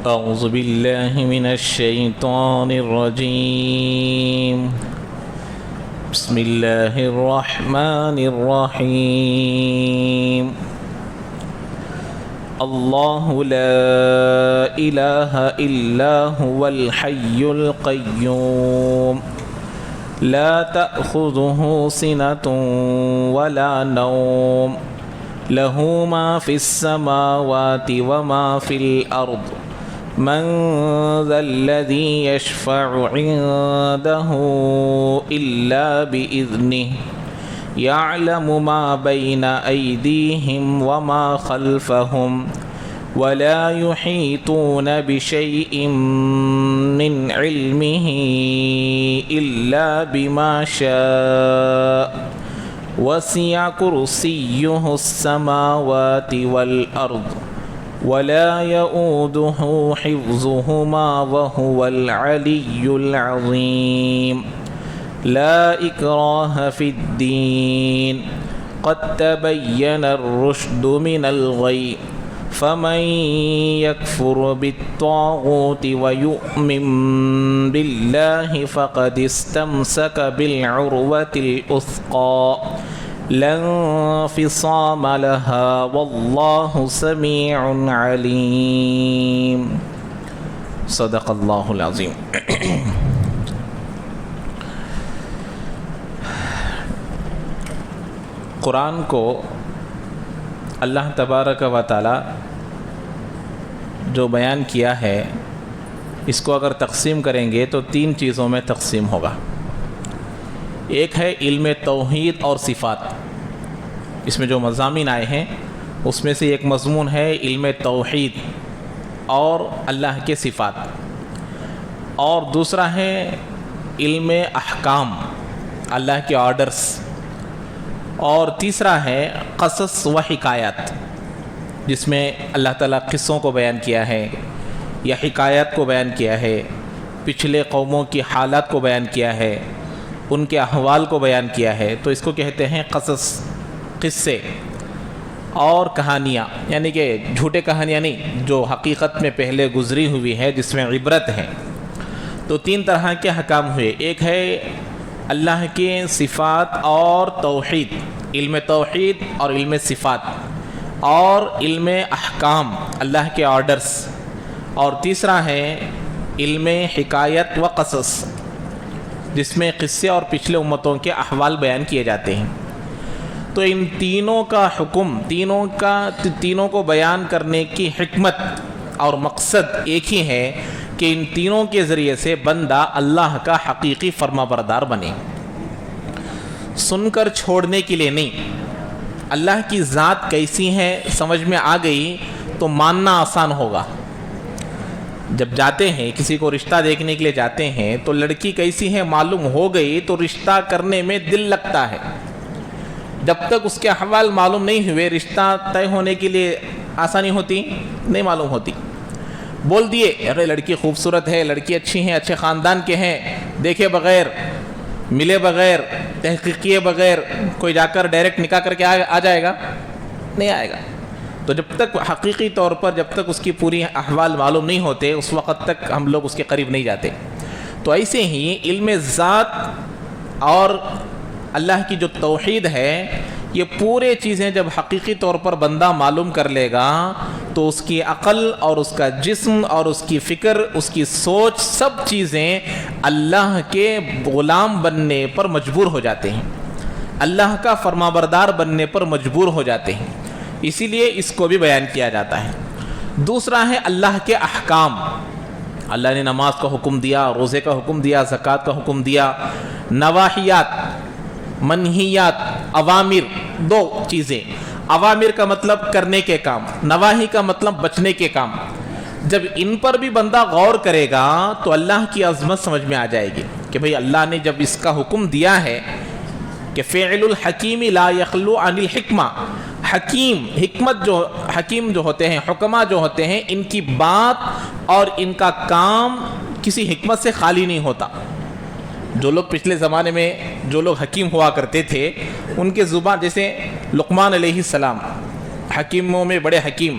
أعوذ بالله من الشيطان الرجيم بسم الله الرحمن الرحيم الله لا إله إلا هو الحي القيوم لا تأخذه سنة ولا نوم له ما في السماوات وما في الأرض من ذا الذي يشفع عنده إلا بإذنه يعلم ما بين أيديهم وما خلفهم ولا يحيطون بشيء من علمه إلا بما شاء وسع كرسيه السماوات والأرض ولا يؤوده حفظهما وهو العلي العظيم لا إكراه في الدين قد تبين الرشد من الغي فمن يكفر بالطاغوت ويؤمن بالله فقد استمسك بالعروة الوثقى لا انفصام لها والله سميع عليم صدق الله العظيم. قرآن کو اللہ تبارک و تعالی جو بیان کیا ہے اس کو اگر تقسیم کریں گے تو تین چیزوں میں تقسیم ہوگا. ایک ہے علم توحید اور صفات. اس میں جو مضامین آئے ہیں اس میں سے ایک مضمون ہے علم توحید اور اللہ کے صفات، اور دوسرا ہے علم احکام، اللہ کے آرڈرز، اور تیسرا ہے قصص و حکایات، جس میں اللہ تعالیٰ قصوں کو بیان کیا ہے یا حکایات کو بیان کیا ہے، پچھلے قوموں کی حالات کو بیان کیا ہے، ان کے احوال کو بیان کیا ہے. تو اس کو کہتے ہیں قصص، قصے اور کہانیاں، یعنی کہ جھوٹے کہانیاں نہیں، جو حقیقت میں پہلے گزری ہوئی ہے جس میں عبرت ہے. تو تین طرح کے حکام ہوئے. ایک ہے اللہ کے صفات اور توحید، علم توحید اور علم صفات، اور علم احکام، اللہ کے آرڈرز، اور تیسرا ہے علم حکایت و قصص، جس میں قصے اور پچھلے امتوں کے احوال بیان کیے جاتے ہیں. تو ان تینوں کا حکم، تینوں کو بیان کرنے کی حکمت اور مقصد ایک ہی ہے کہ ان تینوں کے ذریعے سے بندہ اللہ کا حقیقی فرما بردار بنے. سن کر چھوڑنے کے لیے نہیں. اللہ کی ذات کیسی ہے سمجھ میں آ گئی تو ماننا آسان ہوگا. جب جاتے ہیں کسی کو رشتہ دیکھنے کے لیے جاتے ہیں تو لڑکی کیسی ہے معلوم ہو گئی تو رشتہ کرنے میں دل لگتا ہے. جب تک اس کے احوال معلوم نہیں ہوئے رشتہ طے ہونے کے لیے آسانی ہوتی نہیں معلوم ہوتی. بول دیے ارے لڑکی خوبصورت ہے، لڑکی اچھی ہیں، اچھے خاندان کے ہیں، دیکھے بغیر، ملے بغیر، تحقیق کیے بغیر کوئی جا کر ڈائریکٹ نکاح کر کے آ جائے گا؟ نہیں آئے گا. تو جب تک حقیقی طور پر جب تک اس کی پوری احوال معلوم نہیں ہوتے اس وقت تک ہم لوگ اس کے قریب نہیں جاتے. تو ایسے ہی علم ذات اور اللہ کی جو توحید ہے، یہ پورے چیزیں جب حقیقی طور پر بندہ معلوم کر لے گا تو اس کی عقل اور اس کا جسم اور اس کی فکر، اس کی سوچ، سب چیزیں اللہ کے غلام بننے پر مجبور ہو جاتے ہیں، اللہ کا فرمانبردار بننے پر مجبور ہو جاتے ہیں. اسی لیے اس کو بھی بیان کیا جاتا ہے. دوسرا ہے اللہ کے احکام. اللہ نے نماز کا حکم دیا، روزے کا حکم دیا، زکوٰۃ کا حکم دیا. نواحیات، منہیات، اوامر، دو چیزیں. اوامر کا مطلب کرنے کے کام، نواحی کا مطلب بچنے کے کام. جب ان پر بھی بندہ غور کرے گا تو اللہ کی عظمت سمجھ میں آ جائے گی کہ بھئی اللہ نے جب اس کا حکم دیا ہے کہ فعل الحکیم لا یخلو عن الحکمہ، حکیم جو ہوتے ہیں، حکماء جو ہوتے ہیں، ان کی بات اور ان کا کام کسی حکمت سے خالی نہیں ہوتا. جو لوگ پچھلے زمانے میں جو لوگ حکیم ہوا کرتے تھے ان کے زبان، جیسے لقمان علیہ السلام حکیموں میں بڑے حکیم،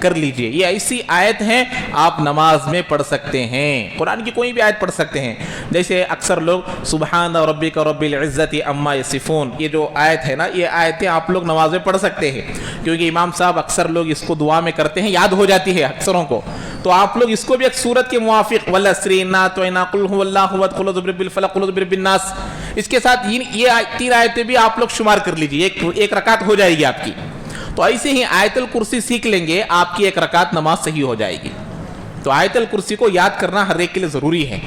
کر لیجئے. یہ ایسی آیت ہے آپ نماز میں پڑھ سکتے ہیں, قرآن کی کوئی بھی آیت پڑھ سکتے ہیں. جیسے اکثر لوگ سبحان ربک رب العزت عما یصفون, یہ جو آیت ہے نا, یہ آیتیں آپ لوگ نماز میں پڑھ سکتے ہیں, کیونکہ امام صاحب اکثر لوگ اس کو دعا میں کرتے ہیں, یاد ہو جاتی ہے اکثروں کو. تو آپ لوگ اس کو بھی ایک سورت کے موافق والعصر انا اعطیناک قل هو اللہ احد قل اعوذ برب الفلق قل اعوذ برب الناس, اس کے ساتھ یہ 3 آیتیں بھی آپ لوگ شمار کر لیجئے, ایک رکعت ہو جائے گی آپ کی. تو ایسے ہی آیت الکرسی سیکھ لیں گے, آپ کی 1 رکعت نماز صحیح ہو جائے گی. تو آیت الکرسی کو یاد کرنا ہر ایک کے لیے ضروری ہے.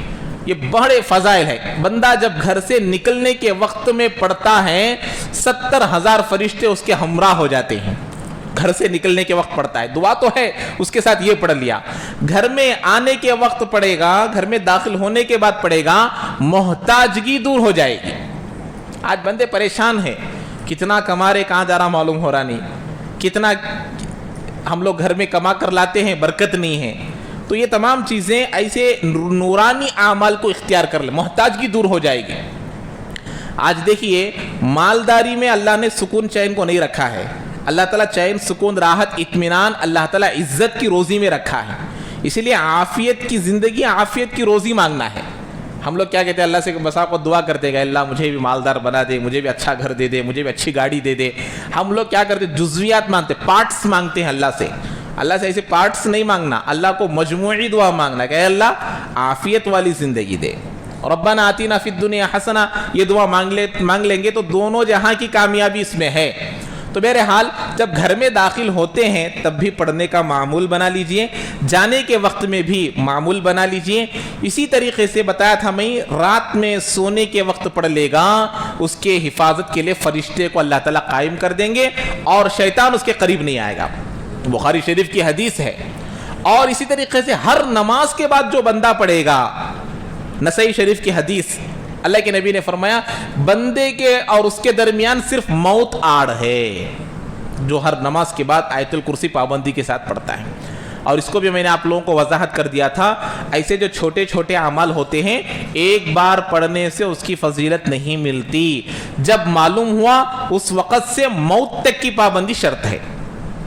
یہ بڑے فضائل ہے. بندہ جب گھر سے نکلنے کے وقت میں پڑھتا ہے 70,000 فرشتے اس کے ہمراہ ہو جاتے ہیں. گھر سے نکلنے کے وقت پڑھتا ہے, دعا تو ہے, اس کے ساتھ یہ پڑھ لیا. گھر میں آنے کے وقت پڑھے گا, گھر میں داخل ہونے کے بعد پڑھے گا, محتاجگی دور ہو جائے گی. آج بندے پریشان ہیں, کتنا کما رہے کہاں جا رہا معلوم ہو رہا نہیں, کتنا ہم لوگ گھر میں کما کر لاتے ہیں, برکت نہیں ہے. تو یہ تمام چیزیں ایسے نورانی اعمال کو اختیار کر لیں, محتاجگی دور ہو جائے گی. آج دیکھیے مالداری میں اللہ نے سکون چین کو نہیں رکھا ہے. اللہ تعالیٰ چین سکون راحت اطمینان اللہ تعالیٰ عزت کی روزی میں رکھا ہے. اسی لیے عافیت کی زندگی, عافیت کی روزی مانگنا ہے. ہم لوگ کیا کہتے ہیں, اللہ سے بسا کو دعا کرتے گئے, اللہ مجھے بھی مالدار بنا دے, مجھے بھی اچھا گھر دے دے, مجھے بھی اچھی گاڑی دے دے. ہم لوگ کیا کرتے, جزویات مانگتے, پارٹس مانگتے ہیں اللہ سے. اللہ سے ایسے پارٹس نہیں مانگنا, اللہ کو مجموعی دعا مانگنا کہ اے اللہ عافیت والی زندگی دے. ربنا آتینا فی الدنیا حسنہ, یہ دعا مانگ لیں گے تو دونوں جہاں کی کامیابی اس میں ہے. تو بہرحال جب گھر میں داخل ہوتے ہیں تب بھی پڑھنے کا معمول بنا لیجئے, جانے کے وقت میں بھی معمول بنا لیجئے. اسی طریقے سے بتایا تھا میں, رات میں سونے کے وقت پڑھ لے گا, اس کے حفاظت کے لیے فرشتے کو اللہ تعالیٰ قائم کر دیں گے اور شیطان اس کے قریب نہیں آئے گا. بخاری شریف کی حدیث ہے. اور اسی طریقے سے ہر نماز کے بعد جو بندہ پڑھے گا, نسائی شریف کی حدیث, اللہ کے نبی نے فرمایا بندے کے اور اس کے درمیان صرف موت آڑ ہے, جو ہر نماز کے بعد آیت الکرسی پابندی کے ساتھ پڑھتا ہے. اور اس کو بھی میں نے آپ لوگوں کو وضاحت کر دیا تھا, ایسے جو چھوٹے چھوٹے اعمال ہوتے ہیں ایک بار پڑھنے سے اس کی فضیلت نہیں ملتی. جب معلوم ہوا اس وقت سے موت تک کی پابندی شرط ہے,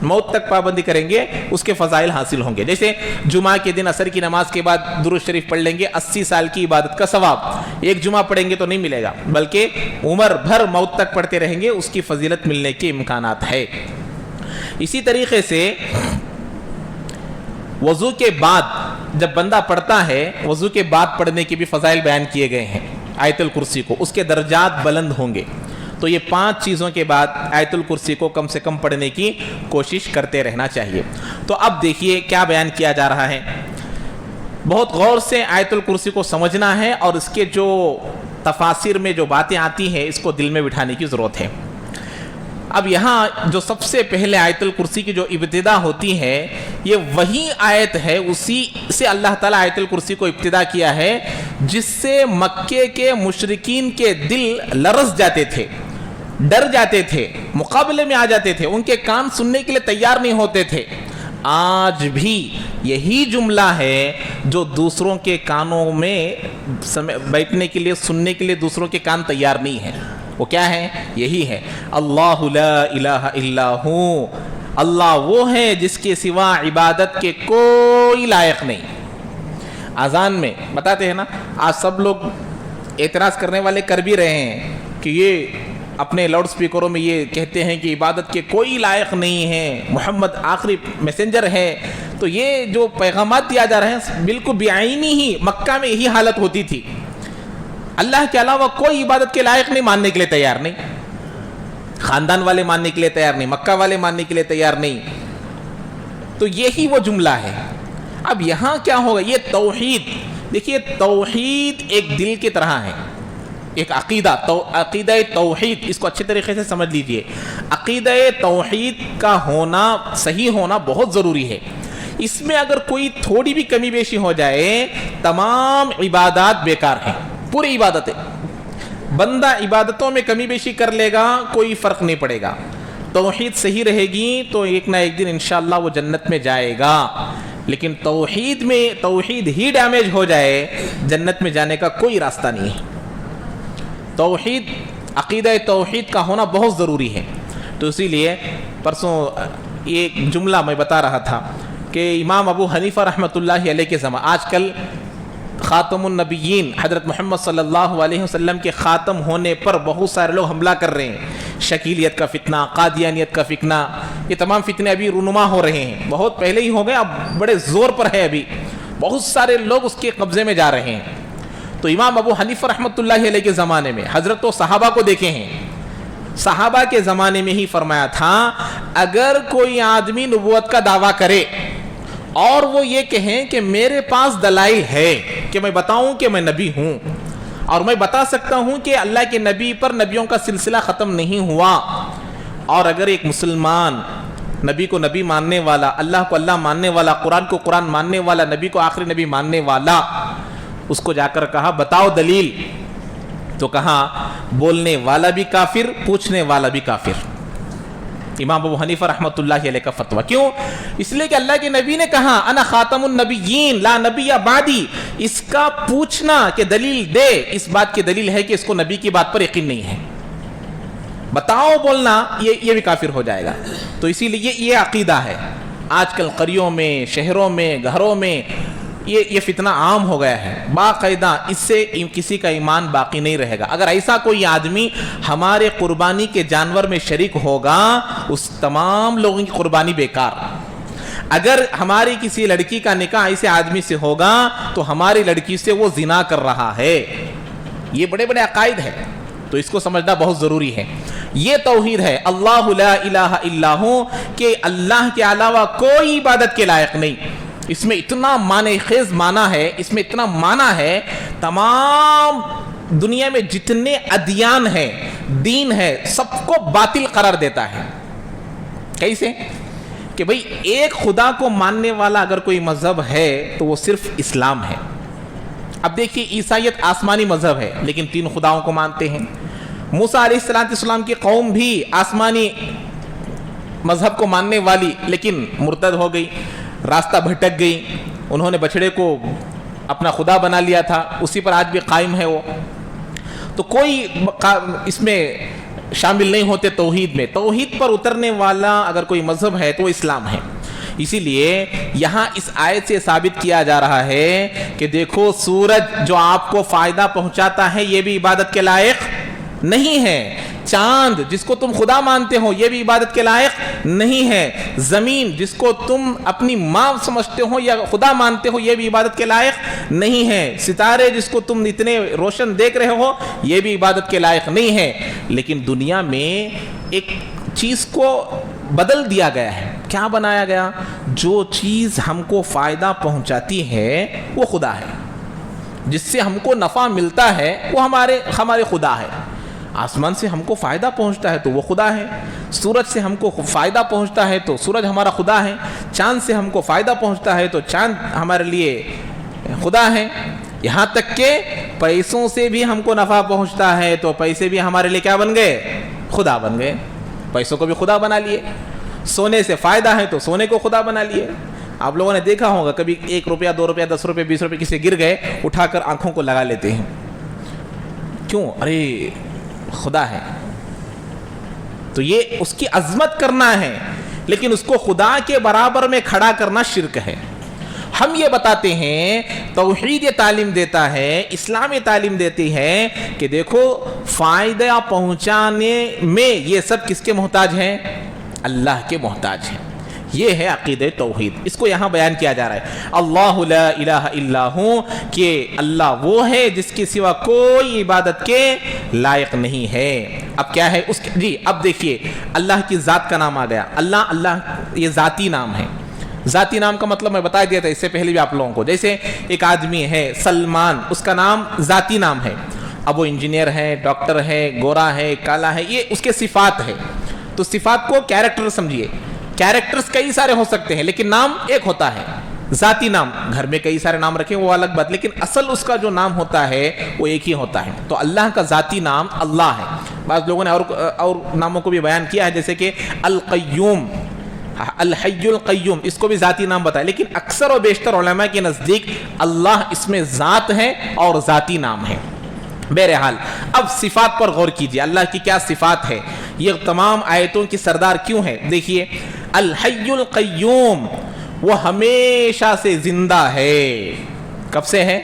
موت تک پابندی کریں گے اس کے فضائل حاصل ہوں گے. جیسے جمعہ کے دن عصر کی نماز کے بعد درود شریف پڑھ لیں گے, 80 سال کی عبادت کا ثواب. ایک جمعہ پڑھیں گے تو نہیں ملے گا, بلکہ عمر بھر موت تک پڑھتے رہیں گے, اس کی فضیلت ملنے کے امکانات ہے. اسی طریقے سے وضو کے بعد جب بندہ پڑھتا ہے, وضو کے بعد پڑھنے کے بھی فضائل بیان کیے گئے ہیں آیت الکرسی کو, اس کے درجات بلند ہوں گے. تو یہ 5 چیزوں کے بعد آیت الکرسی کو کم سے کم پڑھنے کی کوشش کرتے رہنا چاہیے. تو اب دیکھیے کیا بیان کیا جا رہا ہے. بہت غور سے آیت الکرسی کو سمجھنا ہے اور اس کے جو تفاسیر میں جو باتیں آتی ہیں اس کو دل میں بٹھانے کی ضرورت ہے. اب یہاں جو سب سے پہلے آیت الکرسی کی جو ابتدا ہوتی ہے یہ وہی آیت ہے, اسی سے اللہ تعالیٰ آیت الکرسی کو ابتدا کیا ہے جس سے مکے کے مشرکین کے دل لرز جاتے تھے, ڈر جاتے تھے, مقابلے میں آ جاتے تھے, ان کے کان سننے کے لیے تیار نہیں ہوتے تھے. آج بھی یہی جملہ ہے جو دوسروں کے کانوں میں بیٹھنے کے لیے, سننے کے لیے دوسروں کے کان تیار نہیں ہیں. وہ کیا ہے؟ یہی ہے, اللہ لا الہ الا ہوں, اللہ وہ ہے جس کے سوا عبادت کے کوئی لائق نہیں. اذان میں بتاتے ہیں نا, آج سب لوگ اعتراض کرنے والے کر بھی رہے ہیں کہ یہ اپنے لاؤڈ سپیکروں میں یہ کہتے ہیں کہ عبادت کے کوئی لائق نہیں ہے, محمد آخری میسنجر ہے. تو یہ جو پیغامات دیا جا رہے ہیں بالکل بعینی ہی مکہ میں یہی حالت ہوتی تھی. اللہ کے علاوہ کوئی عبادت کے لائق نہیں, ماننے کے لیے تیار نہیں, خاندان والے ماننے کے لیے تیار نہیں, مکہ والے ماننے کے لیے تیار نہیں. تو یہی وہ جملہ ہے. اب یہاں کیا ہوگا, یہ توحید, دیکھیے توحید ایک دل کی طرح ہے, ایک عقیدہ, عقیدہ توحید, اس کو اچھے طریقے سے سمجھ لیجئے. عقیدہ توحید کا ہونا, صحیح ہونا بہت ضروری ہے. اس میں اگر کوئی تھوڑی بھی کمی بیشی ہو جائے تمام عبادات بیکار ہیں, پوری عبادت ہے. بندہ عبادتوں میں کمی بیشی کر لے گا کوئی فرق نہیں پڑے گا. توحید صحیح رہے گی تو ایک نہ ایک دن انشاءاللہ وہ جنت میں جائے گا. لیکن توحید ہی ڈیمیج ہو جائے جنت میں جانے کا کوئی راستہ نہیں ہے. عقیدہ توحید کا ہونا بہت ضروری ہے. تو اسی لیے پرسوں ایک جملہ میں بتا رہا تھا کہ امام ابو حنیفہ رحمۃ اللہ علیہ کے زمان، آج کل خاتم النبیین حضرت محمد صلی اللہ علیہ وسلم کے خاتم ہونے پر بہت سارے لوگ حملہ کر رہے ہیں، شکیلیت کا فتنہ، قادیانیت کا فتنہ، یہ تمام فتنے ابھی رونما ہو رہے ہیں، بہت پہلے ہی ہو گئے، اب بڑے زور پر ہے، ابھی بہت سارے لوگ اس کے قبضے میں جا رہے ہیں۔ تو امام ابو حنیفہ رحمۃ اللہ علیہ کے زمانے میں حضرت و صحابہ کو دیکھے ہیں، صحابہ کے زمانے میں ہی فرمایا تھا اگر کوئی آدمی نبوت کا دعویٰ کرے اور وہ یہ کہیں کہ میرے پاس دلائل ہے کہ میں بتاؤں کہ میں نبی ہوں اور میں بتا سکتا ہوں کہ اللہ کے نبی پر نبیوں کا سلسلہ ختم نہیں ہوا، اور اگر ایک مسلمان نبی کو نبی ماننے والا، اللہ کو اللہ ماننے والا، قرآن کو قرآن ماننے والا، نبی کو آخری نبی ماننے والا، اس کو جا کر کہا بتاؤ دلیل، تو کہا بولنے والا بھی کافر، پوچھنے والا بھی کافر۔ امام ابو حنیفہ رحمۃ اللہ علیہ کا فتویٰ، کیوں؟ اس لیے کہ اللہ کے نبی نے کہا انا خاتم النبیین لا نبی بعدی، اس کا پوچھنا کہ دلیل دے، اس بات کی دلیل ہے کہ اس کو نبی کی بات پر یقین نہیں ہے، بتاؤ بولنا یہ بھی کافر ہو جائے گا۔ تو اسی لیے یہ عقیدہ ہے، آج کل قریوں میں، شہروں میں، گھروں میں یہ فتنہ عام ہو گیا ہے، باقاعدہ اس سے کسی کا ایمان باقی نہیں رہے گا۔ اگر ایسا کوئی آدمی ہمارے قربانی کے جانور میں شریک ہوگا، اس تمام لوگوں کی قربانی بیکار۔ اگر ہماری کسی لڑکی کا نکاح ایسے آدمی سے ہوگا تو ہماری لڑکی سے وہ زنا کر رہا ہے۔ یہ بڑے بڑے عقائد ہیں، تو اس کو سمجھنا بہت ضروری ہے۔ یہ توحید ہے، اللہ لا الہ الا ہو، کہ اللہ کے علاوہ کوئی عبادت کے لائق نہیں۔ اس میں اتنا معنی خیز معنی ہے، اس میں اتنا معنی ہے، تمام دنیا میں جتنے ادیان ہیں، دین ہے، سب کو باطل قرار دیتا ہے۔ کیسے؟ کہ بھئی ایک خدا کو ماننے والا اگر کوئی مذہب ہے تو وہ صرف اسلام ہے۔ اب دیکھیے عیسائیت آسمانی مذہب ہے لیکن 3 خداؤں کو مانتے ہیں۔ موسیٰ علیہ السلام کی قوم بھی آسمانی مذہب کو ماننے والی لیکن مرتد ہو گئی، راستہ بھٹک گئی، انہوں نے بچڑے کو اپنا خدا بنا لیا تھا، اسی پر آج بھی قائم ہے وہ۔ تو کوئی اس میں شامل نہیں ہوتے توحید میں۔ توحید پر اترنے والا اگر کوئی مذہب ہے تو وہ اسلام ہے۔ اسی لیے یہاں اس آیت سے ثابت کیا جا رہا ہے کہ دیکھو سورج جو آپ کو فائدہ پہنچاتا ہے یہ بھی عبادت کے لائق نہیں ہے، چاند جس کو تم خدا مانتے ہو یہ بھی عبادت کے لائق نہیں ہے، زمین جس کو تم اپنی ماں سمجھتے ہو یا خدا مانتے ہو یہ بھی عبادت کے لائق نہیں ہے، ستارے جس کو تم اتنے روشن دیکھ رہے ہو یہ بھی عبادت کے لائق نہیں ہے۔ لیکن دنیا میں ایک چیز کو بدل دیا گیا ہے، کیا بنایا گیا؟ جو چیز ہم کو فائدہ پہنچاتی ہے وہ خدا ہے، جس سے ہم کو نفع ملتا ہے وہ ہمارے خدا ہے۔ آسمان سے ہم کو فائدہ پہنچتا ہے تو وہ خدا ہے، سورج سے ہم کو فائدہ پہنچتا ہے تو سورج ہمارا خدا ہے، چاند سے ہم کو فائدہ پہنچتا ہے تو چاند ہمارے لیے خدا ہے، یہاں تک کہ پیسوں سے بھی ہم کو نفع پہنچتا ہے تو پیسے بھی ہمارے لیے کیا بن گئے؟ خدا بن گئے، پیسوں کو بھی خدا بنا لیے۔ سونے سے فائدہ ہے تو سونے کو خدا بنا لیے۔ آپ لوگوں نے دیکھا ہوگا کبھی 1 روپیہ 2 روپیہ 10 روپیہ 20 روپیہ کسی گر گئے اٹھا کر آنکھوں کو لگا لیتے ہیں، کیوں؟ ارے خدا ہے۔ تو یہ اس کی عظمت کرنا ہے لیکن اس کو خدا کے برابر میں کھڑا کرنا شرک ہے۔ ہم یہ بتاتے ہیں، توحید یہ تعلیم دیتا ہے، اسلام یہ تعلیم دیتی ہے کہ دیکھو فائدہ پہنچانے میں یہ سب کس کے محتاج ہیں؟ اللہ کے محتاج ہیں۔ یہ ہے عقیدہ توحید، اس کو یہاں بیان کیا جا رہا ہے۔ اللہ لا الہ الا ہو، کہ اللہ وہ ہے جس کے سوا کوئی عبادت کے لائق نہیں ہے۔ اب کیا ہے اس جی اب دیکھیے اللہ کی ذات کا نام آ گیا۔ اللہ یہ ذاتی نام ہے۔ ذاتی نام کا مطلب میں بتا دیا تھا اس سے پہلے بھی آپ لوگوں کو، جیسے ایک آدمی ہے سلمان، اس کا نام ذاتی نام ہے، اب وہ انجینئر ہے، ڈاکٹر ہے، گورا ہے، کالا ہے، یہ اس کے صفات ہے۔ تو صفات کو کیریکٹر سمجھیے، کیریکٹرز کئی سارے ہو سکتے ہیں لیکن نام ایک ہوتا ہے ذاتی نام۔ گھر میں کئی سارے نام رکھیں وہ الگ بات، لیکن اصل اس کا جو نام ہوتا ہے وہ ایک ہی ہوتا ہے۔ تو اللہ کا ذاتی نام اللہ ہے۔ بعض لوگوں نے اور ناموں کو بھی بیان کیا ہے، جیسے کہ القیوم، الحی القیوم، اس کو بھی ذاتی نام بتایا، لیکن اکثر و بیشتر علماء کے نزدیک اللہ اس میں ذات ہے اور ذاتی نام ہے۔ بہرحال اب صفات پر غور کیجیے، اللہ کی کیا صفات ہے، یہ تمام آیتوں کی سردار کیوں ہے؟ دیکھیے الحی القیوم، وہ ہمیشہ سے زندہ ہے. کب سے ہے؟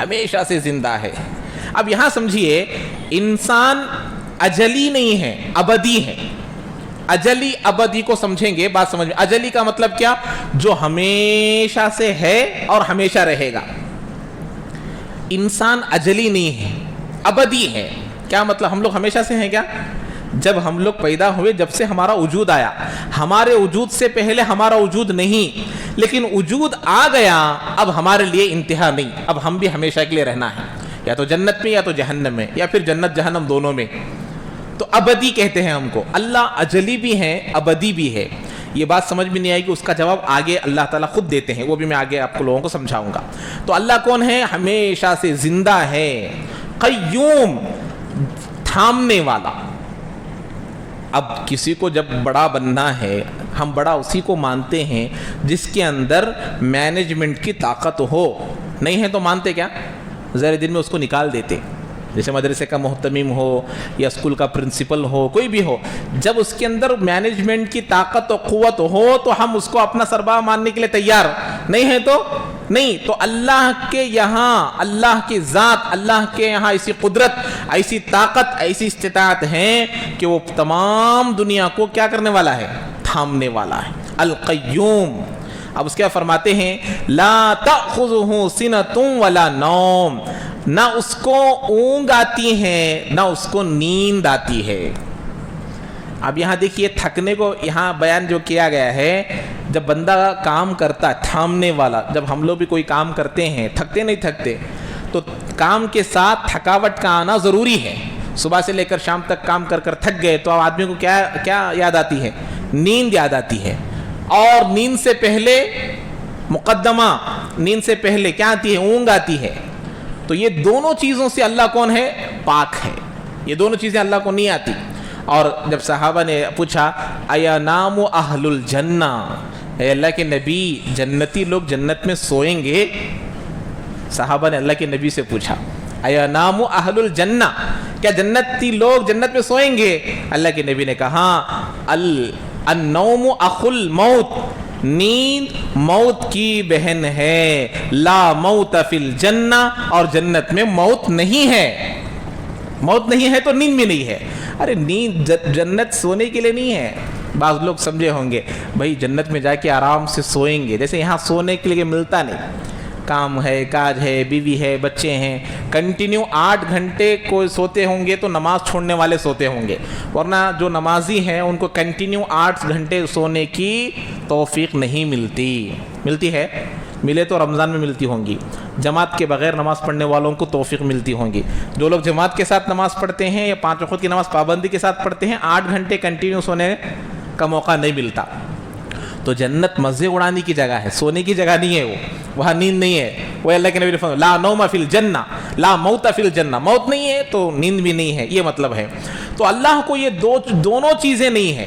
ہمیشہ سے زندہ ہے. اب یہاں سمجھیے، انسان اجلی نہیں ہے، ابدی ہے. اجلی ابدی کو سمجھیں گے، بات سمجھ میں. اجلی کا مطلب کیا؟ جو ہمیشہ سے ہے اور ہمیشہ رہے گا. انسان اجلی نہیں ہے، ابدی ہے. کیا مطلب؟ ہم لوگ ہمیشہ سے ہیں کیا؟ جب ہم لوگ پیدا ہوئے، جب سے ہمارا وجود آیا، ہمارے وجود سے پہلے ہمارا وجود نہیں، لیکن وجود آ گیا، اب ہمارے لیے انتہا نہیں. اب ہم بھی ہمیشہ کے لیے رہنا ہے، یا تو جنت میں یا تو جہنم میں، یا پھر جنت جہنم دونوں میں. تو ابدی کہتے ہیں ہم کو. اللہ اجلی بھی ہے، ابدی بھی ہے. یہ بات سمجھ میں نہیں آئی کہ اس کا جواب آگے اللہ تعالیٰ خود دیتے ہیں، وہ بھی میں آگے آپ کو لوگوں کو سمجھاؤں گا. تو اللہ کون ہے؟ ہمیشہ سے زندہ ہے. قیوم، تھامنے والا. اب کسی کو جب بڑا بننا ہے، ہم بڑا اسی کو مانتے ہیں جس کے اندر مینجمنٹ کی طاقت ہو. نہیں ہے تو مانتے کیا؟ ظاہر دن میں اس کو نکال دیتے. جیسے مدرسے کا محتمم ہو یا اسکول کا پرنسپل ہو، کوئی بھی ہو، جب اس کے اندر مینجمنٹ کی طاقت و قوت ہو تو ہم اس کو اپنا سربراہ ماننے کے لیے تیار. نہیں ہے تو نہیں. تو اللہ کے یہاں، اللہ کی ذات، اللہ کے یہاں ایسی قدرت، ایسی طاقت، ایسی استطاعت ہے کہ وہ تمام دنیا کو کیا کرنے والا ہے؟ تھامنے والا ہے. القیوم. اب اس کے بعد فرماتے ہیں لا تأخذہ سنۃ ولا نوم، نہ اس کو اونگ آتی ہے نہ اس کو نیند آتی ہے. اب یہاں دیکھیے، تھکنے کو یہاں بیان جو کیا گیا ہے، جب بندہ کام کرتا ہے، تھامنے والا. جب ہم لوگ بھی کوئی کام کرتے ہیں، تھکتے نہیں تھکتے، تو کام کے ساتھ تھکاوٹ کا آنا ضروری ہے. صبح سے لے کر شام تک کام کر کر تھک گئے تو آدمی کو کیا یاد آتی ہے؟ نیند یاد آتی ہے. اور نیند سے پہلے مقدمہ، نیند سے پہلے کیا آتی ہے؟ اونگ آتی ہے. تو یہ دونوں چیزوں سے اللہ کون ہے؟ پاک ہے. یہ دونوں چیزیں اللہ کو نہیں آتی. اور جب صحابہ نے پوچھا ایا نام اہل الجنہ، اے اللہ کے نبی، جنتی لوگ جنت میں سوئیں گے؟ صحابہ نے اللہ کے نبی سے پوچھا ایا نام اہل الجنہ، کیا جنتی لوگ جنت میں سوئیں گے؟ اللہ کے نبی نے کہا النوم اخو الموت، نیند موت کی بہن ہے. لا موت فی الجنہ، اور جنت میں موت نہیں ہے. موت نہیں ہے تو نیند بھی نہیں ہے. ارے نیند جنت سونے کے لیے نہیں ہے. بعض لوگ سمجھے ہوں گے بھائی جنت میں جا کے آرام سے سوئیں گے، جیسے یہاں سونے کے لیے ملتا نہیں. کام ہے، کاج ہے، بیوی ہے، بچے ہیں، کنٹینیو 8 گھنٹے کوئی سوتے ہوں گے تو نماز چھوڑنے والے سوتے ہوں گے، ورنہ جو نمازی ہیں ان کو کنٹینیو 8 گھنٹے سونے کی توفیق نہیں ملتی. ملتی ہے؟ ملے تو رمضان میں ملتی ہوں گی. جماعت کے بغیر نماز پڑھنے والوں کو توفیق ملتی ہوں گی. جو لوگ جماعت کے ساتھ نماز پڑھتے ہیں یا 5 وقت کی نماز پابندی کے ساتھ پڑھتے ہیں، 8 گھنٹے کنٹینیو سونے کا موقع نہیں ملتا. تو جنت مزے اڑانے کی جگہ ہے، سونے کی جگہ نہیں ہے. وہاں نیند نہیں ہے. وہ اللہ کے نبی نے فرمایا لا نوم فی الجنہ لا موت فی الجنہ، موت نہیں ہے تو نیند بھی نہیں ہے، یہ مطلب ہے. تو اللہ کو یہ دونوں چیزیں نہیں ہیں.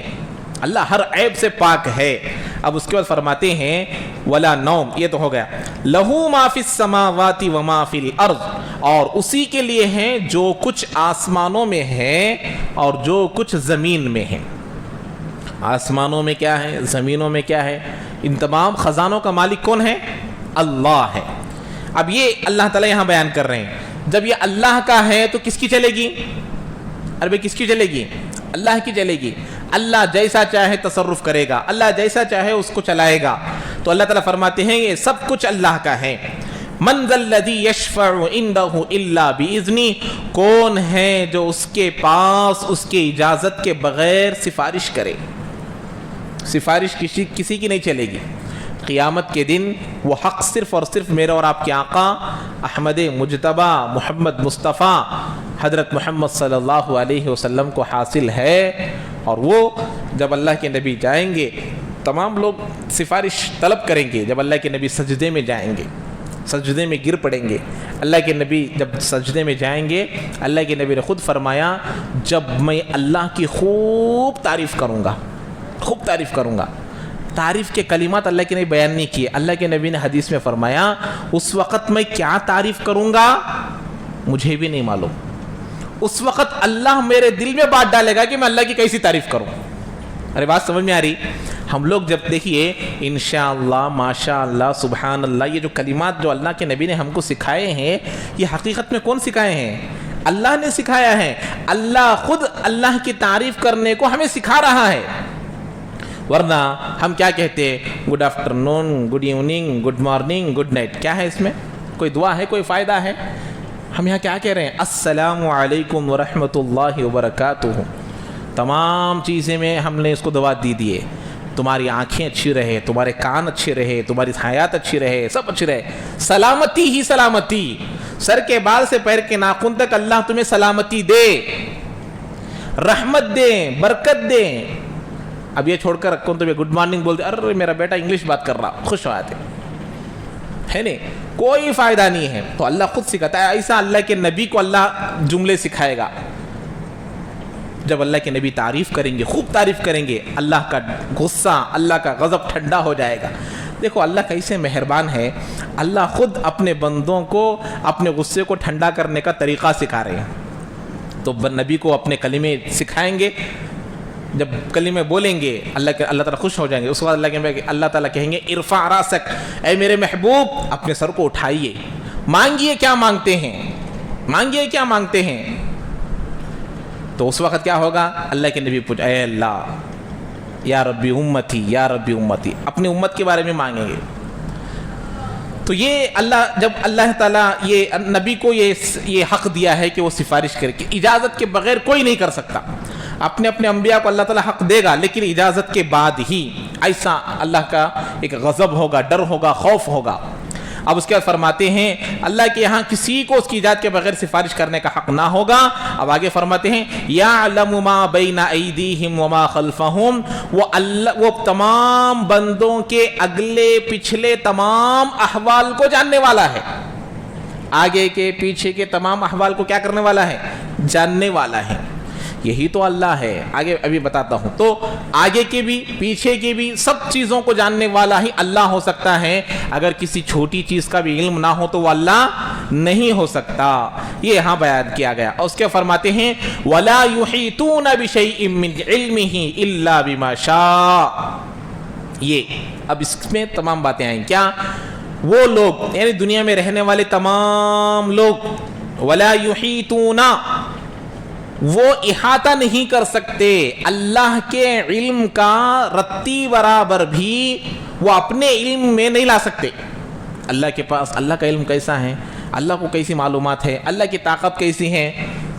اللہ ہر عیب سے پاک ہے. اب اس کے بعد فرماتے ہیں ولا نوم، یہ تو ہو گیا. لہو ما فی السماوات و ما فی الارض، اور اسی کے لیے ہیں جو کچھ آسمانوں میں ہے اور جو کچھ زمین میں ہے. آسمانوں میں کیا ہے، زمینوں میں کیا ہے، ان تمام خزانوں کا مالک کون ہے؟ اللہ ہے. اب یہ اللہ تعالیٰ یہاں بیان کر رہے ہیں. جب یہ اللہ کا ہے تو کس کی چلے گی؟ ارے کس کی چلے گی؟ اللہ کی چلے گی. اللہ جیسا چاہے تصرف کرے گا، اللہ جیسا چاہے اس کو چلائے گا. تو اللہ تعالیٰ فرماتے ہیں یہ سب کچھ اللہ کا ہے. من ذا الذی یشفع عندہ الا باذنہ، کون ہے جو اس کے پاس اس کی اجازت کے بغیر سفارش کرے؟ سفارش کسی کی نہیں چلے گی. قیامت کے دن وہ حق صرف اور صرف میرے اور آپ کے آقا احمد مجتبی محمد مصطفیٰ حضرت محمد صلی اللہ علیہ وسلم کو حاصل ہے. اور وہ جب اللہ کے نبی جائیں گے، تمام لوگ سفارش طلب کریں گے. جب اللہ کے نبی سجدے میں جائیں گے، سجدے میں گر پڑیں گے. اللہ کے نبی جب سجدے میں جائیں گے، اللہ کے نبی نے خود فرمایا جب میں اللہ کی خوب تعریف کروں گا، خوب تعریف کروں گا. تعریف کے کلمات اللہ کے نبی بیان نہیں کیے. اللہ کے نبی نے حدیث میں فرمایا اس وقت میں کیا تعریف کروں گا مجھے بھی نہیں معلوم. اس وقت اللہ میرے دل میں بات ڈالے گا کہ میں اللہ کی کیسی تعریف کروں. ارے بات سمجھ میں آ رہی؟ ہم لوگ جب دیکھیے انشاءاللہ ماشاءاللہ سبحان اللہ یہ جو کلمات جو اللہ کے نبی نے ہم کو سکھائے ہیں یہ حقیقت میں کون سکھائے ہیں؟ اللہ نے سکھایا ہے. اللہ خود اللہ کی تعریف کرنے کو ہمیں سکھا رہا ہے. ورنہ ہم کیا کہتے ہیں؟ Good afternoon, good evening, good morning, good night. کیا ہے اس میں؟ کوئی دعا ہے؟ کوئی فائدہ ہے؟ ہم یہاں کیا کہہ رہے ہیں؟ السلام علیکم ورحمۃ اللہ وبرکاتہ. تمام چیزیں میں ہم نے اس کو دعا دی دیے. تمہاری آنکھیں اچھی رہے، تمہارے کان اچھے رہے، تمہاری حیات اچھی رہے، سب اچھی رہے. سلامتی ہی سلامتی، سر کے بال سے پیر کے ناخن تک اللہ تمہیں سلامتی دے، رحمت دے، برکت دے. اب یہ چھوڑ کر رکھو تمہیں گڈ مارننگ بولتے، ارے میرا بیٹا انگلش بات کر رہا، خوش ہو آتے ہے نہیں، کوئی فائدہ نہیں ہے. تو اللہ خود سکھاتا ہے. ایسا اللہ کے نبی کو اللہ جملے سکھائے گا. جب اللہ کے نبی تعریف کریں گے، خوب تعریف کریں گے، اللہ کا غصہ، اللہ کا غضب ٹھنڈا ہو جائے گا. دیکھو اللہ کیسے مہربان ہے. اللہ خود اپنے بندوں کو اپنے غصے کو ٹھنڈا کرنے کا طریقہ سکھا رہے ہیں. تو نبی کو اپنے کلمے سکھائیں گے. جب کلمے بولیں گے اللہ تعالیٰ خوش ہو جائیں گے. اس کے بعد اللہ تعالیٰ کہیں گے ارفع راسک، اے میرے محبوب اپنے سر کو اٹھائیے، مانگیے کیا مانگتے ہیں، مانگیے کیا مانگتے ہیں. تو اس وقت کیا ہوگا؟ اللہ کے نبی پوچھ، اے اللہ یا ربی امتی، یا ربی امتی، اپنی امت کے بارے میں مانگیں گے. تو یہ اللہ، جب اللہ تعالیٰ یہ نبی کو یہ حق دیا ہے کہ وہ سفارش کرے، کہ اجازت کے بغیر کوئی نہیں کر سکتا. اپنے انبیاء کو اللہ تعالیٰ حق دے گا، لیکن اجازت کے بعد ہی. ایسا اللہ کا ایک غضب ہوگا، ڈر ہوگا، خوف ہوگا. اب اس کے بعد فرماتے ہیں اللہ کے یہاں کسی کو اس کی اجازت کے بغیر سفارش کرنے کا حق نہ ہوگا. اب آگے فرماتے ہیں یعلم ما بین ایدیہم وما خلفہم، وہ تمام بندوں کے اگلے پچھلے تمام احوال کو جاننے والا ہے. آگے کے پیچھے کے تمام احوال کو کیا کرنے والا ہے؟ جاننے والا ہے. یہی تو اللہ ہے. آگے ابھی بتاتا ہوں. تو آگے کے بھی پیچھے کے بھی سب چیزوں کو جاننے والا ہی اللہ ہو سکتا ہے. اگر کسی چھوٹی چیز کا بھی علم نہ ہو تو وہ اللہ نہیں ہو سکتا. یہ یہاں بیان کیا گیا. اور اس کے فرماتے ہیں وَلَا يُحِيطُونَ بِشَيْءٍ مِّنْ عِلْمِهِ إِلَّا بِمَا شَاءَ. یہ اب اس میں تمام باتیں آئیں. کیا وہ لوگ یعنی دنیا میں رہنے والے تمام لوگ وَلَا يُحِيطُونَ وہ احاطہ نہیں کر سکتے اللہ کے علم کا رتی برابر بھی وہ اپنے علم میں نہیں لا سکتے. اللہ کے پاس اللہ کا علم کیسا ہے، اللہ کو کیسی معلومات ہے، اللہ کی طاقت کیسی ہے،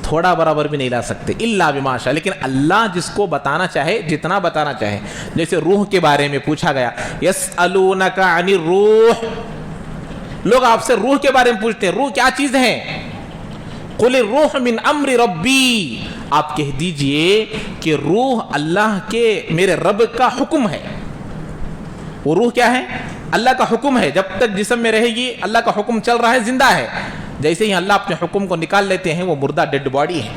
تھوڑا برابر بھی نہیں لا سکتے. الا بما شاء. لیکن اللہ جس کو بتانا چاہے جتنا بتانا چاہے. جیسے روح کے بارے میں پوچھا گیا یسألونک عن الروح، لوگ آپ سے روح کے بارے میں پوچھتے ہیں روح کیا چیز ہے. قل الروح من امر ربی، آپ کہہ دیجئے کہ روح اللہ کے میرے رب کا حکم ہے. وہ روح کیا ہے؟ اللہ کا حکم ہے. جب تک جسم میں رہے گی اللہ کا حکم چل رہا ہے، زندہ ہے. جیسے ہی اللہ اپنے حکم کو نکال لیتے ہیں وہ مردہ ڈیڈ باڈی ہے.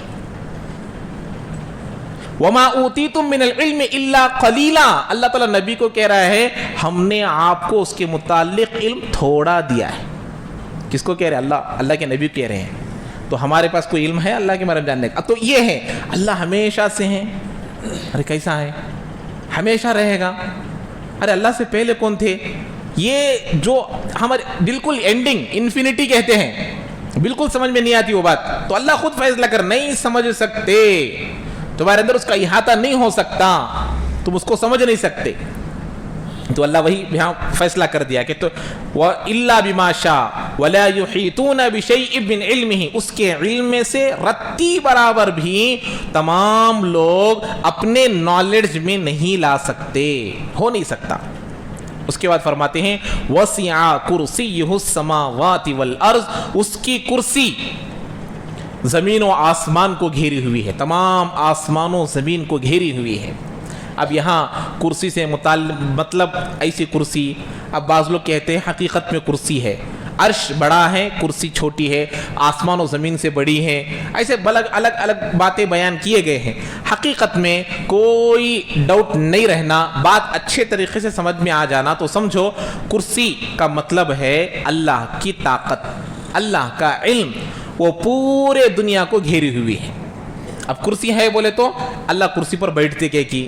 وما اوتیتم من العلم الا قلیلا، اللہ تعالیٰ نبی کو کہہ رہا ہے ہم نے آپ کو اس کے متعلق علم تھوڑا دیا ہے. کس کو کہہ رہے ہیں؟ اللہ کے نبی کہہ رہے ہیں. تو ہمارے پاس کوئی علم ہے اللہ کے بارے میں جاننے کا؟ تو یہ ہے اللہ ہمیشہ سے ہیں. ارے کیسا ہے؟ ہمیشہ رہے گا. ارے اللہ سے پہلے کون تھے؟ یہ جو ہمارے بالکل اینڈنگ انفینٹی کہتے ہیں، بالکل سمجھ میں نہیں آتی وہ بات. تو اللہ خود فیصلہ کر نہیں سمجھ سکتے، تمہارے اندر اس کا احاطہ نہیں ہو سکتا، تم اس کو سمجھ نہیں سکتے. تو اللہ وہی یہاں فیصلہ کر دیا کہ تو الا بما شاء ولا يحيطون بشيء من علمه، اس کے علم میں سے رتی برابر بھی تمام لوگ اپنے نالج میں نہیں لا سکتے، ہو نہیں سکتا. اس کے بعد فرماتے ہیں وسع کرسیہ السماوات والارض، اس کی کرسی زمین و آسمان کو گھیری ہوئی ہے، تمام آسمان و زمین کو گھیری ہوئی ہے. اب یہاں کرسی سے مطلب ایسی کرسی، اب بعض لوگ کہتے ہیں حقیقت میں کرسی ہے، عرش بڑا ہے کرسی چھوٹی ہے، آسمان و زمین سے بڑی ہے، ایسے الگ الگ باتیں بیان کیے گئے ہیں. حقیقت میں کوئی ڈاؤٹ نہیں رہنا، بات اچھے طریقے سے سمجھ میں آ جانا تو سمجھو کرسی کا مطلب ہے اللہ کی طاقت، اللہ کا علم، وہ پورے دنیا کو گھیری ہوئی ہے. اب کرسی ہے بولے تو اللہ کرسی پر بیٹھتے کہ کی،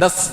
10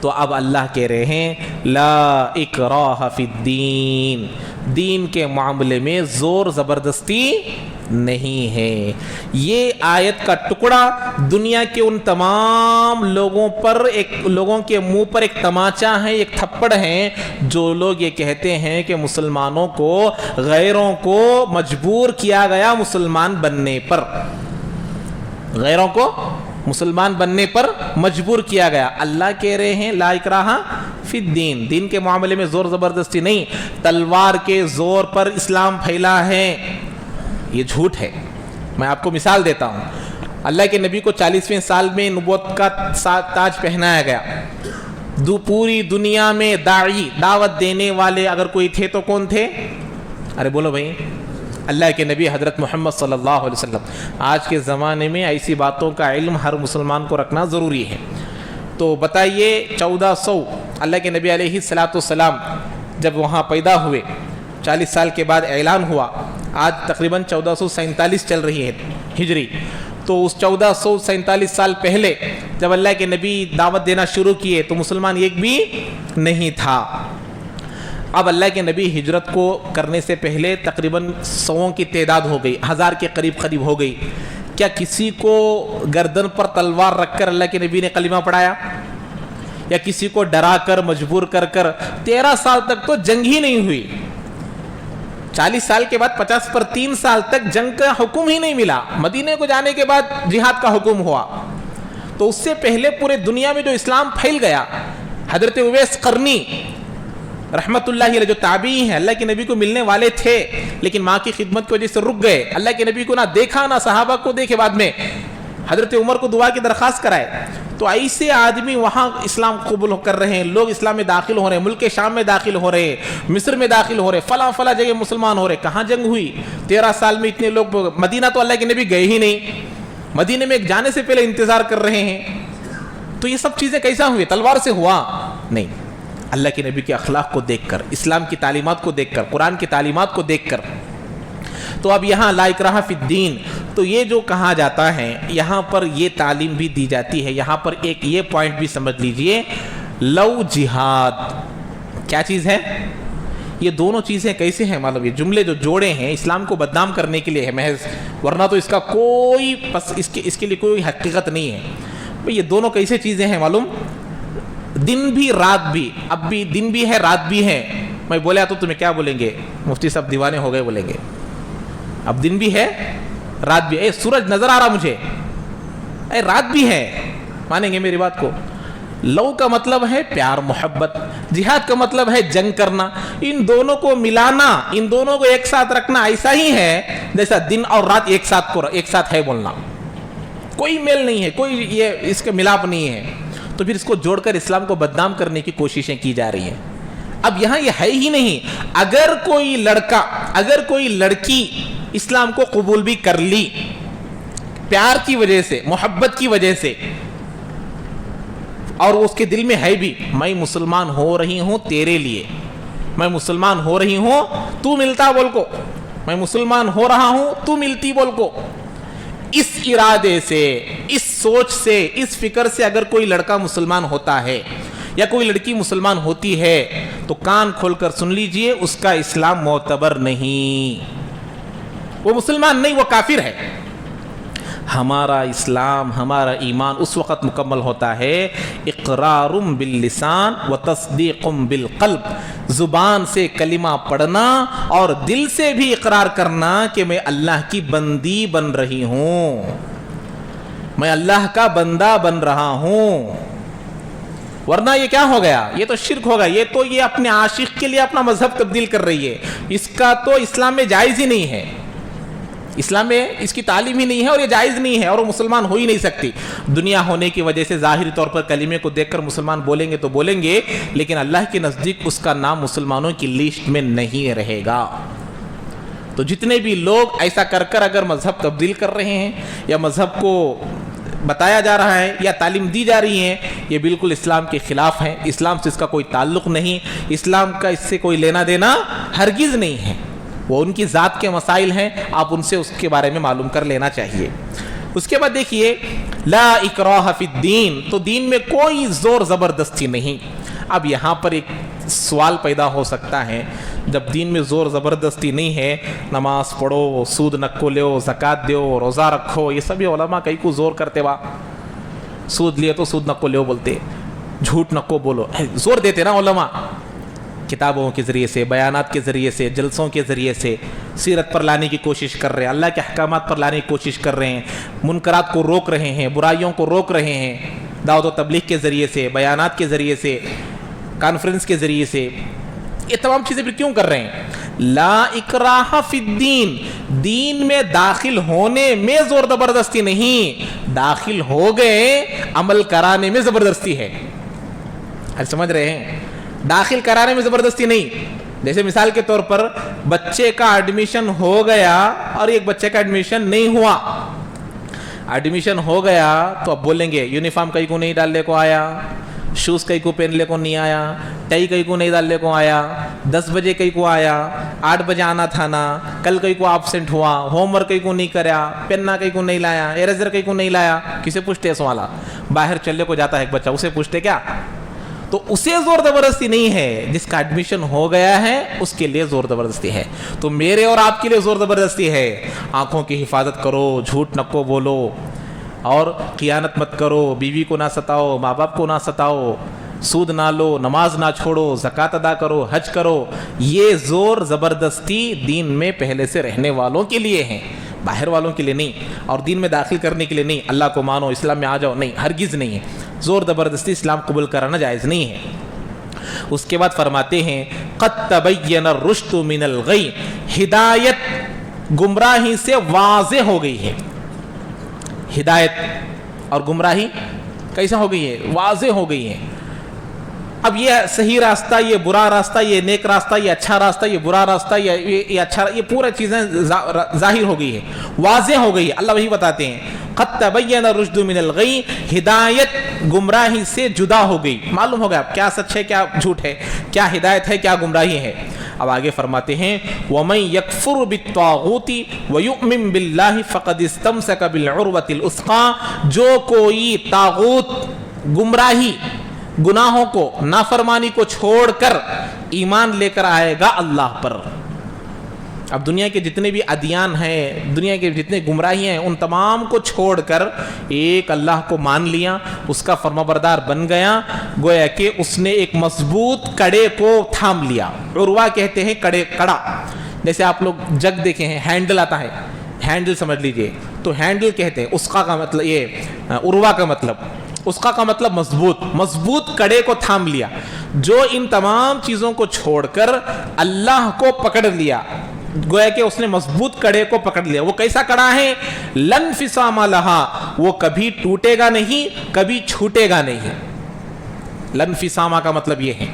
تو اب اللہ کہہ رہے ہیں لا اکراہ فی الدین، دین کے معاملے میں زور زبردستی نہیں ہے۔ یہ آیت کا ٹکڑا دنیا کے ان تمام لوگوں کے منہ پر ایک تماچا ہے، ایک تھپڑ ہے، جو لوگ یہ کہتے ہیں کہ مسلمانوں کو، غیروں کو مجبور کیا گیا مسلمان بننے پر، غیروں کو مسلمان بننے پر مجبور کیا گیا۔ اللہ کہہ رہے ہیں لا اکراہ فی الدین، دین کے معاملے میں زور زبردستی نہیں، تلوار کے زور پر اسلام پھیلا ہے، یہ جھوٹ ہے۔ میں آپ کو مثال دیتا ہوں، اللہ کے نبی کو 40ویں سال میں نبوت کا تاج پہنایا گیا، پوری دنیا میں داعی، دعوت دینے والے اگر کوئی تھے تو کون تھے؟ ارے بولو بھائی، اللہ کے نبی حضرت محمد صلی اللہ علیہ وسلم۔ آج کے زمانے میں ایسی باتوں کا علم ہر مسلمان کو رکھنا ضروری ہے۔ تو بتائیے 1400 اللہ کے نبی علیہ السلام جب وہاں پیدا ہوئے، 40 سال کے بعد اعلان ہوا، آج تقریباً 1447 چل رہی ہے ہجری، تو اس 1447 سال پہلے جب اللہ کے نبی دعوت دینا شروع کیے تو مسلمان ایک بھی نہیں تھا۔ اب اللہ کے نبی ہجرت کو کرنے سے پہلے تقریباً 100 کی تعداد ہو گئی، 1000 کے قریب ہو گئی۔ کیا کسی کو گردن پر تلوار رکھ کر اللہ کے نبی نے کلمہ پڑھایا؟ یا کسی کو ڈرا کر مجبور کر 13 سال تک تو جنگ ہی نہیں ہوئی، 40 سال کے بعد 50 پر 3 سال تک جنگ کا حکم ہی نہیں ملا، مدینے کو جانے کے بعد جہاد کا حکم ہوا۔ تو اس سے پہلے پورے دنیا میں جو اسلام پھیل گیا، حضرت اویس قرنی رحمت اللہ علیہ جو تابعی ہیں، اللہ کے نبی کو ملنے والے تھے لیکن ماں کی خدمت کی وجہ سے رک گئے، اللہ کے نبی کو نہ دیکھا نہ صحابہ کو دیکھے، بعد میں حضرت عمر کو دعا کی درخواست کرائے۔ تو ایسے آدمی وہاں اسلام قبول کر رہے ہیں، لوگ اسلام میں داخل ہو رہے ہیں، ملک شام میں داخل ہو رہے ہیں، مصر میں داخل ہو رہے ہیں، فلاں جگہ مسلمان ہو رہے ہیں۔ کہاں جنگ ہوئی 13 سال میں؟ اتنے لوگ مدینہ تو اللہ کے نبی گئے ہی نہیں، مدینے میں جانے سے پہلے انتظار کر رہے ہیں۔ تو یہ سب چیزیں کیسا ہوئی؟ تلوار سے ہوا نہیں، اللہ کے نبی کے اخلاق کو دیکھ کر، اسلام کی تعلیمات کو دیکھ کر، قرآن کی تعلیمات کو دیکھ کر۔ تو اب یہاں لا اکراہ فی الدین، تو یہ جو کہا جاتا ہے یہاں پر یہ تعلیم بھی دی جاتی ہے۔ یہاں پر ایک یہ پوائنٹ بھی سمجھ لیجئے، لو جہاد کیا چیز ہے؟ یہ دونوں چیزیں کیسے ہیں معلوم؟ یہ جملے جو جوڑے ہیں اسلام کو بدنام کرنے کے لیے ہے محض، ورنہ تو اس کا کوئی اس کے لیے کوئی حقیقت نہیں ہے۔ یہ دونوں کیسے چیزیں ہیں معلوم؟ دن بھی رات بھی، اب بھی دن بھی ہے رات بھی ہے۔ میں بولیا تو تمہیں کیا بولیں گے؟ مفتی صاحب دیوانے ہو گئے بولیں گے۔ اب دن بھی ہے رات بھی ہے، سورج نظر آ رہا مجھے، رات بھی ہے، مانیں گے میری بات کو؟ لو کا مطلب ہے پیار محبت، جہاد کا مطلب ہے جنگ کرنا۔ ان دونوں کو ملانا، ان دونوں کو ایک ساتھ رکھنا ایسا ہی ہے جیسا دن اور رات ایک ساتھ ہے بولنا، کوئی میل نہیں ہے، کوئی یہ اس کا ملاپ نہیں ہے۔ تو پھر اس کو جوڑ کر اسلام کو بدنام کرنے کی کوششیں کی جا رہی ہیں۔ اب یہاں یہ ہے ہی نہیں، اگر کوئی لڑکا، اگر کوئی لڑکی اسلام کو قبول بھی کر لی پیار کی وجہ سے، محبت کی وجہ سے، اور اس کے دل میں ہے بھی میں مسلمان ہو رہی ہوں تیرے لیے، میں مسلمان ہو رہی ہوں تو ملتا بول کو، میں مسلمان ہو رہا ہوں تو ملتی بول کو، اس ارادے سے، اس سوچ سے، اس فکر سے اگر کوئی لڑکا مسلمان ہوتا ہے یا کوئی لڑکی مسلمان ہوتی ہے تو کان کھول کر سن لیجئے، اس کا اسلام معتبر نہیں، وہ مسلمان نہیں، وہ کافر ہے۔ ہمارا اسلام، ہمارا ایمان اس وقت مکمل ہوتا ہے اقرار باللسان و تصدیق بالقلب، زبان سے کلمہ پڑھنا اور دل سے بھی اقرار کرنا کہ میں اللہ کی بندی بن رہی ہوں، میں اللہ کا بندہ بن رہا ہوں۔ ورنہ یہ کیا ہو گیا؟ یہ تو شرک ہوگا، یہ اپنے عاشق کے لیے اپنا مذہب تبدیل کر رہی ہے، اس کا تو اسلام میں جائز ہی نہیں ہے، اسلام میں اس کی تعلیم ہی نہیں ہے اور یہ جائز نہیں ہے، اور وہ مسلمان ہو ہی نہیں سکتی۔ دنیا ہونے کی وجہ سے ظاہری طور پر کلمے کو دیکھ کر مسلمان بولیں گے تو بولیں گے، لیکن اللہ کے نزدیک اس کا نام مسلمانوں کی لسٹ میں نہیں رہے گا۔ تو جتنے بھی لوگ ایسا کر کر اگر مذہب تبدیل کر رہے ہیں یا مذہب کو بتایا جا رہا ہے یا تعلیم دی جا رہی ہے، یہ بالکل اسلام کے خلاف ہے، اسلام سے اس کا کوئی تعلق نہیں، اسلام کا اس سے کوئی لینا دینا ہرگز نہیں ہے، وہ ان کی ذات کے مسائل ہیں، آپ ان سے اس کے بارے میں معلوم کر لینا چاہیے۔ اس کے بعد دیکھیے لا اکراہ فی الدین، تو دین میں کوئی زور زبردستی نہیں۔ اب یہاں پر ایک سوال پیدا ہو سکتا ہے، جب دین میں زور زبردستی نہیں ہے، نماز پڑھو، سود نکو لو، زکوٰۃ دیو، روزہ رکھو، یہ سب علماء کئی کو زور کرتے وا، سود لیے تو سود نکو لیو بولتے، جھوٹ نکو بولو، زور دیتے نا علماء، کتابوں کے ذریعے سے، بیانات کے ذریعے سے، جلسوں کے ذریعے سے سیرت پر لانے کی کوشش کر رہے ہیں، اللہ کے احکامات پر لانے کی کوشش کر رہے ہیں، منکرات کو روک رہے ہیں، برائیوں کو روک رہے ہیں، دعوت و تبلیغ کے ذریعے سے، بیانات کے ذریعے سے، کانفرنس کے ذریعے سے، یہ تمام چیزیں پھر کیوں کر رہے ہیں؟ لا اکراہ فی الدین، دین میں داخل ہونے میں زور زبردستی نہیں، داخل ہو گئے عمل کرانے میں زبردستی ہے۔ سمجھ رہے ہیں؟ داخل کرانے میں زبردستی نہیں۔ جیسے مثال کے طور پر بچے کا ایڈمیشن ہو گیا اور ایک بچے کا ایڈمیشن نہیں ہوا، ایڈمیشن ہو گیا تو اب بولیں گے یونیفارم کئی کو نہیں ڈالنے کو آیا، شوز کئی کو پہننے کو نہیں آیا، ٹائی کئی کو نہیں ڈالنے کو آیا، 10 بجے کئی کو آیا، 8 بجے آنا تھا نا، کل کئی کو ایبسنٹ ہوا، ہوم ورک کئی کو نہیں کریا، پیننا کئی کو نہیں لایا، ایریزر کئی کو نہیں لایا، کسے پوچھتے اس والا؟ باہر چلنے کو جاتا ہے ایک بچہ، اسے پوچھتے کیا؟ تو اسے زور زبردستی نہیں ہے، جس کا ایڈمیشن ہو گیا ہے اس کے لیے زور زبردستی ہے۔ تو میرے اور آپ کے لیے زور زبردستی ہے، آنکھوں کی حفاظت کرو، جھوٹ نکو بولو، اور خیانت مت کرو، بیوی کو نہ ستاؤ، ماں باپ کو نہ ستاؤ، سود نہ لو، نماز نہ چھوڑو، زکوٰۃ ادا کرو، حج کرو۔ یہ زور زبردستی دین میں پہلے سے رہنے والوں کے لیے ہیں، باہر والوں کے لیے نہیں، اور دین میں داخل کرنے کے لیے نہیں، اللہ کو مانو، اسلام میں آ جاؤ، نہیں، ہرگز نہیں ہے۔ زور زبردستی اسلام قبول کرانا جائز نہیں ہے۔ اس کے بعد فرماتے ہیں قد تبین الرشد من الغی، ہدایت گمراہی سے واضح ہو گئی ہے۔ ہدایت اور گمراہی کیسا ہو گئی ہے؟ واضح ہو گئی ہے۔ اب یہ صحیح راستہ، یہ برا راستہ، یہ نیک راستہ، یہ اچھا راستہ، یہ برا راستہ، یہ اچھا، یہ پورا چیزیں ظاہر ہو گئی ہے، واضح ہو گئی ہے۔ اللہ وہی بتاتے ہیں قد تبین الرشد من الغی، ہدایت گمراہی سے جدا ہو گئی، معلوم ہو گیا کیا سچ ہے کیا جھوٹ ہے، کیا ہدایت ہے کیا گمراہی ہے۔ اب آگے فرماتے ہیں وَمَن يَكْفُرْ بِالطَّاغُوتِ وَيُؤْمِن بِاللَّهِ فَقَدِ اسْتَمْسَكَ بِالْعُرْوَةِ الْوُثْقَىٰ، جو کوئی طاغوت، گمراہی، گناہوں کو، نافرمانی کو چھوڑ کر ایمان لے کر آئے گا اللہ پر۔ اب دنیا کے جتنے بھی ادیان ہیں، دنیا کے جتنے گمراہی ہیں، ان تمام کو چھوڑ کر ایک اللہ کو مان لیا، اس کا فرمانبردار بن گیا، گویا کہ اس نے ایک مضبوط کڑے کو تھام لیا۔ عروہ کہتے ہیں کڑا، جیسے آپ لوگ جگ دیکھے ہیں، ہینڈل آتا ہے، ہینڈل سمجھ لیجئے، تو ہینڈل کہتے ہیں، اسقا کا مطلب یہ، عروہ کا مطلب، اسقا کا مطلب مضبوط کڑے کو تھام لیا۔ جو ان تمام چیزوں کو چھوڑ کر اللہ کو پکڑ لیا، گویا کہ اس نے مضبوط کڑے کو پکڑ لیا۔ وہ کیسا کڑا ہے؟ لن انفصام لہا، وہ کبھی ٹوٹے گا نہیں، کبھی چھوٹے گا نہیں۔ لن انفصام کا مطلب یہ ہے،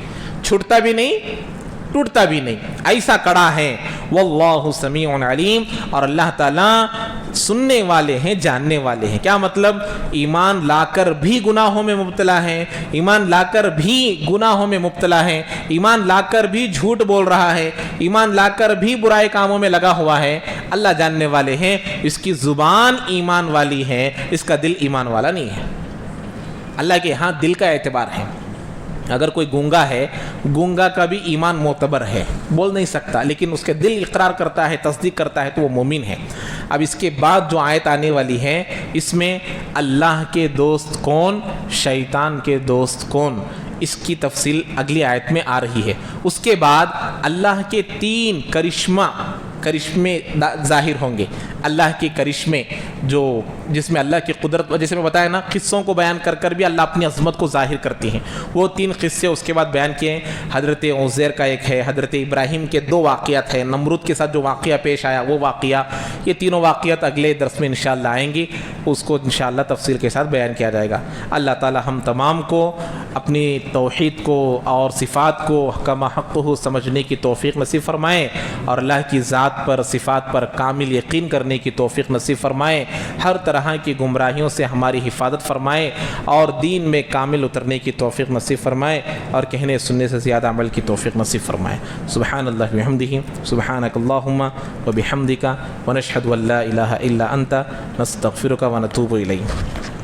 چھوٹتا بھی نہیں، ٹوٹتا بھی نہیں، ایسا کڑا ہے۔ واللہ سمیع علیم، اور اللہ تعالیٰ سننے والے ہیں، جاننے والے ہیں۔ کیا مطلب؟ ایمان لا کر بھی گناہوں میں مبتلا ہے، ایمان لا کر بھی گناہوں میں مبتلا ہے، ایمان لا کر بھی جھوٹ بول رہا ہے، ایمان لا کر بھی برائے کاموں میں لگا ہوا ہے، اللہ جاننے والے ہیں۔ اس کی زبان ایمان والی ہے، اس کا دل ایمان والا نہیں ہے۔ اللہ کے ہاں دل کا اعتبار ہے۔ اگر کوئی گونگا ہے، گونگا کا بھی ایمان معتبر ہے، بول نہیں سکتا، لیکن اس کے دل اقرار کرتا ہے، تصدیق کرتا ہے، تو وہ مومن ہے۔ اب اس کے بعد جو آیت آنے والی ہے، اس میں اللہ کے دوست کون، شیطان کے دوست کون، اس کی تفصیل اگلی آیت میں آ رہی ہے۔ اس کے بعد اللہ کے 3 کرشمے ظاہر ہوں گے، اللہ کے کرشمے جو جس میں اللہ کی قدرت، جیسے میں بتایا نا، قصوں کو بیان کر کر بھی اللہ اپنی عظمت کو ظاہر کرتی ہیں۔ وہ 3 قصے اس کے بعد بیان کیے ہیں۔ حضرت عزیر کا ایک ہے، حضرت ابراہیم کے 2 واقعات ہیں، نمرود کے ساتھ جو واقعہ پیش آیا وہ واقعہ، یہ تینوں واقعات اگلے درس میں انشاءاللہ آئیں گی، اس کو انشاءاللہ تفصیل کے ساتھ بیان کیا جائے گا۔ اللہ تعالی ہم تمام کو اپنی توحید کو اور صفات کو کما حقہ سمجھنے کی توفیق نصیب فرمائے، اور اللہ کی ذات پر، صفات پر کامل یقین کرنے کی توفیق نصیب فرمائے، ہر طرح کی گمراہیوں سے ہماری حفاظت فرمائے، اور دین میں کامل اترنے کی توفیق نصیب فرمائے، اور کہنے سننے سے زیادہ عمل کی توفیق نصیب فرمائے۔ سبحان اللہ بحمدہ، سبحانک اللہم وبحمدک، ونشہد ان لا الہ الا انت، نستغفرک ونتوب الیہ.